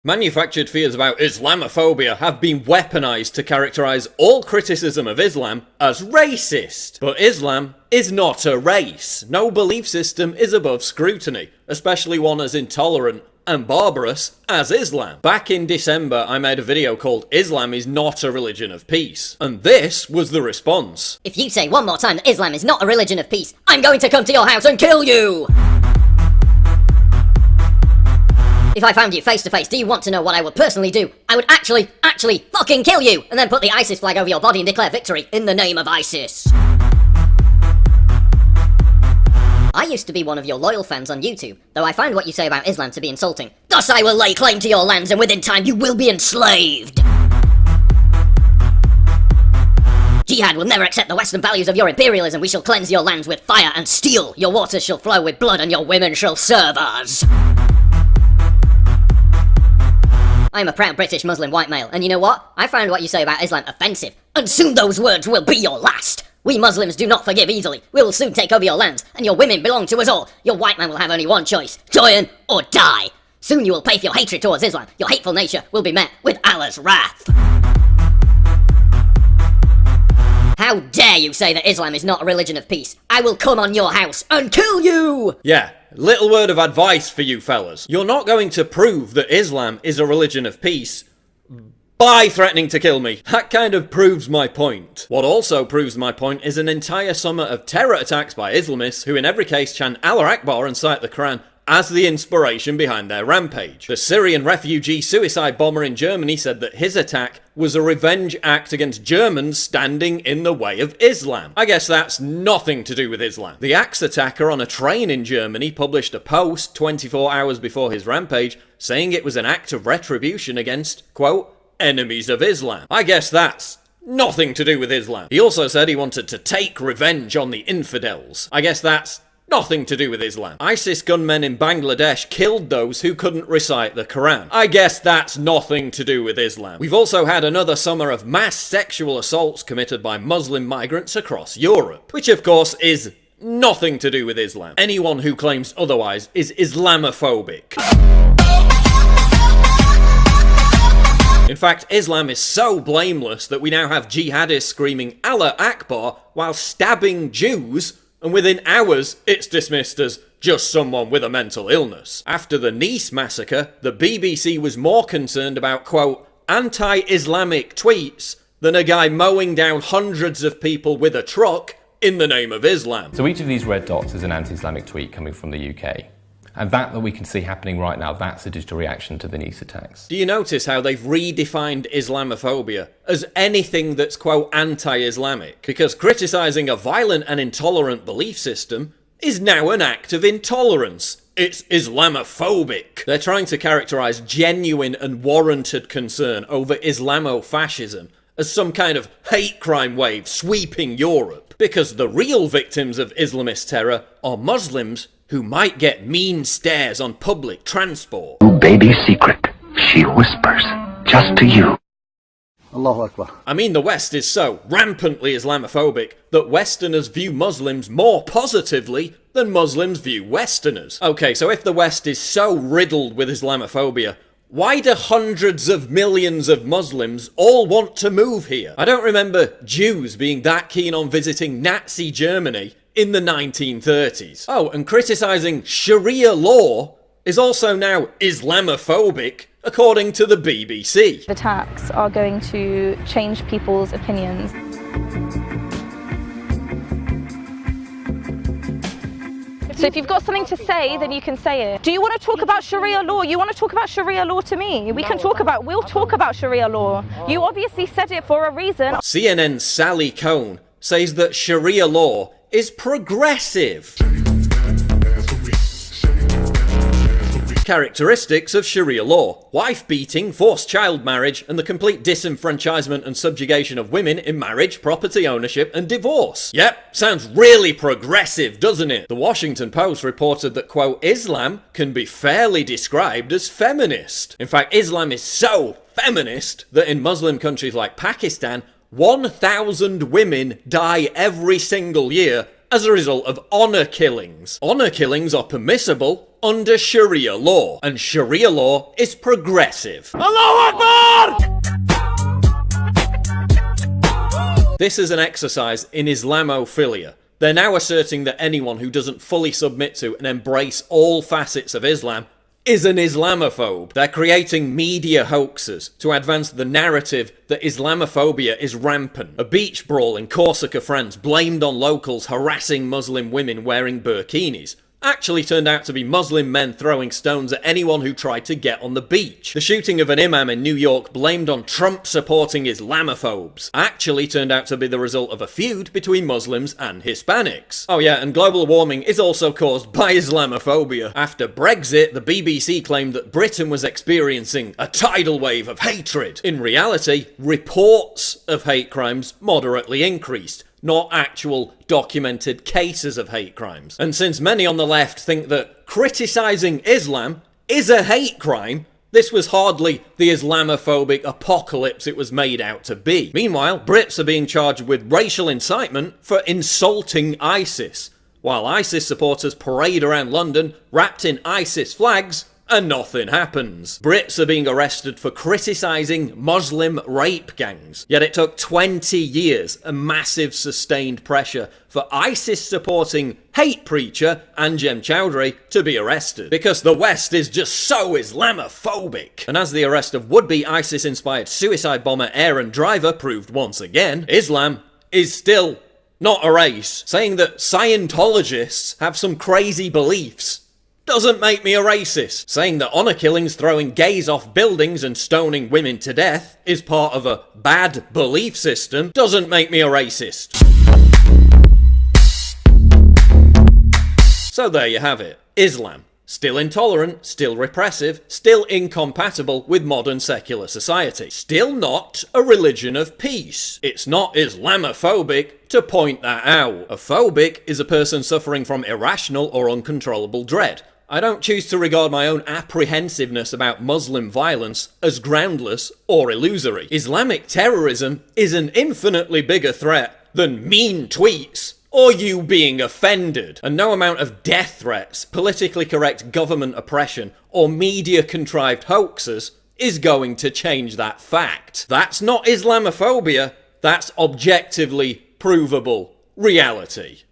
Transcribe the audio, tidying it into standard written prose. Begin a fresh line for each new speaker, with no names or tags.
Manufactured fears about Islamophobia have been weaponized to characterize all criticism of Islam as racist. But Islam is not a race. No belief system is above scrutiny, especially one as intolerant and barbarous as Islam. Back in December, I made a video called Islam is not a religion of peace. And this was the response.
If you say one more time that Islam is not a religion of peace, I'm going to come to your house and kill you! If I found you face to face, do you want to know what I would personally do? I would actually fucking kill you! And then put the ISIS flag over your body and declare victory in the name of ISIS. I used to be one of your loyal fans on YouTube, though I find what you say about Islam to be insulting. Thus I will lay claim to your lands, and within time you will be enslaved! Jihad will never accept the Western values of your imperialism. We shall cleanse your lands with fire and steel. Your waters shall flow with blood, and your women shall serve us. I am a proud British Muslim white male, and you know what? I find what you say about Islam offensive, and soon those words will be your last. We Muslims do not forgive easily. We will soon take over your lands, and your women belong to us all. Your white man will have only one choice: join or die. Soon you will pay for your hatred towards Islam. Your hateful nature will be met with Allah's wrath. How dare you say that Islam is not a religion of peace? I will come on your house and kill you!
Yeah, little word of advice for you fellas. You're not going to prove that Islam is a religion of peace by threatening to kill me. That kind of proves my point. What also proves my point is an entire summer of terror attacks by Islamists who in every case chant Allah Akbar and cite the Quran as the inspiration behind their rampage. The Syrian refugee suicide bomber in Germany said that his attack was a revenge act against Germans standing in the way of Islam. I guess that's nothing to do with Islam. The axe attacker on a train in Germany published a post 24 hours before his rampage saying it was an act of retribution against, quote, enemies of Islam. I guess that's nothing to do with Islam. He also said he wanted to take revenge on the infidels. I guess that's nothing to do with Islam. ISIS gunmen in Bangladesh killed those who couldn't recite the Quran. I guess that's nothing to do with Islam. We've also had another summer of mass sexual assaults committed by Muslim migrants across Europe, which of course is nothing to do with Islam. Anyone who claims otherwise is Islamophobic. In fact, Islam is so blameless that we now have jihadists screaming Allah Akbar while stabbing Jews, and within hours, it's dismissed as just someone with a mental illness. After the Nice massacre, the BBC was more concerned about, quote, anti-Islamic tweets than a guy mowing down hundreds of people with a truck in the name of Islam.
So each of these red dots is an anti-Islamic tweet coming from the UK. And that we can see happening right now, that's a digital reaction to the Nice attacks.
Do you notice how they've redefined Islamophobia as anything that's, quote, anti-Islamic? Because criticising a violent and intolerant belief system is now an act of intolerance. It's Islamophobic. They're trying to characterise genuine and warranted concern over Islamofascism as some kind of hate crime wave sweeping Europe. Because the real victims of Islamist terror are Muslims who might get mean stares on public transport.
Baby's secret, she whispers, just to you.
Allahu Akbar.
I mean, the West is so rampantly Islamophobic that Westerners view Muslims more positively than Muslims view Westerners. Okay, so if the West is so riddled with Islamophobia, why do hundreds of millions of Muslims all want to move here? I don't remember Jews being that keen on visiting Nazi Germany in the 1930s. Oh, and criticising Sharia law is also now Islamophobic, according to the BBC.
Attacks are going to change people's opinions. So if you've got something to say, then you can say it. Do you want to talk about Sharia law? You want to talk about Sharia law to me? We'll talk about Sharia law. You obviously said it for a reason.
CNN's Sally Cohn says that Sharia law is progressive. Characteristics of Sharia law: wife beating, forced child marriage, and the complete disenfranchisement and subjugation of women in marriage, property ownership, and divorce. Yep, sounds really progressive, doesn't it? The Washington Post reported that, quote, Islam can be fairly described as feminist. In fact, Islam is so feminist that in Muslim countries like Pakistan, 1,000 women die every single year as a result of honour killings. Honour killings are permissible under Sharia law, and Sharia law is progressive. Allahu Akbar! This is an exercise in Islamophilia. They're now asserting that anyone who doesn't fully submit to and embrace all facets of Islam is an Islamophobe. They're creating media hoaxes to advance the narrative that Islamophobia is rampant. A beach brawl in Corsica, France, blamed on locals harassing Muslim women wearing burkinis, actually turned out to be Muslim men throwing stones at anyone who tried to get on the beach. The shooting of an imam in New York blamed on Trump supporting Islamophobes actually turned out to be the result of a feud between Muslims and Hispanics. Oh yeah, and global warming is also caused by Islamophobia. After Brexit, the BBC claimed that Britain was experiencing a tidal wave of hatred. In reality, reports of hate crimes moderately increased, not actual documented cases of hate crimes. And since many on the left think that criticising Islam is a hate crime, this was hardly the Islamophobic apocalypse it was made out to be. Meanwhile, Brits are being charged with racial incitement for insulting ISIS, while ISIS supporters parade around London wrapped in ISIS flags and nothing happens. Brits are being arrested for criticising Muslim rape gangs. Yet it took 20 years and massive sustained pressure for ISIS-supporting hate preacher Anjem Choudhury to be arrested. Because the West is just so Islamophobic. And as the arrest of would-be ISIS-inspired suicide bomber Aaron Driver proved once again, Islam is still not a race. Saying that Scientologists have some crazy beliefs doesn't make me a racist. Saying that honour killings, throwing gays off buildings and stoning women to death is part of a bad belief system doesn't make me a racist. So there you have it. Islam. Still intolerant, still repressive, still incompatible with modern secular society. Still not a religion of peace. It's not Islamophobic to point that out. A phobic is a person suffering from irrational or uncontrollable dread. I don't choose to regard my own apprehensiveness about Muslim violence as groundless or illusory. Islamic terrorism is an infinitely bigger threat than mean tweets or you being offended. And no amount of death threats, politically correct government oppression, or media-contrived hoaxes is going to change that fact. That's not Islamophobia, that's objectively provable reality.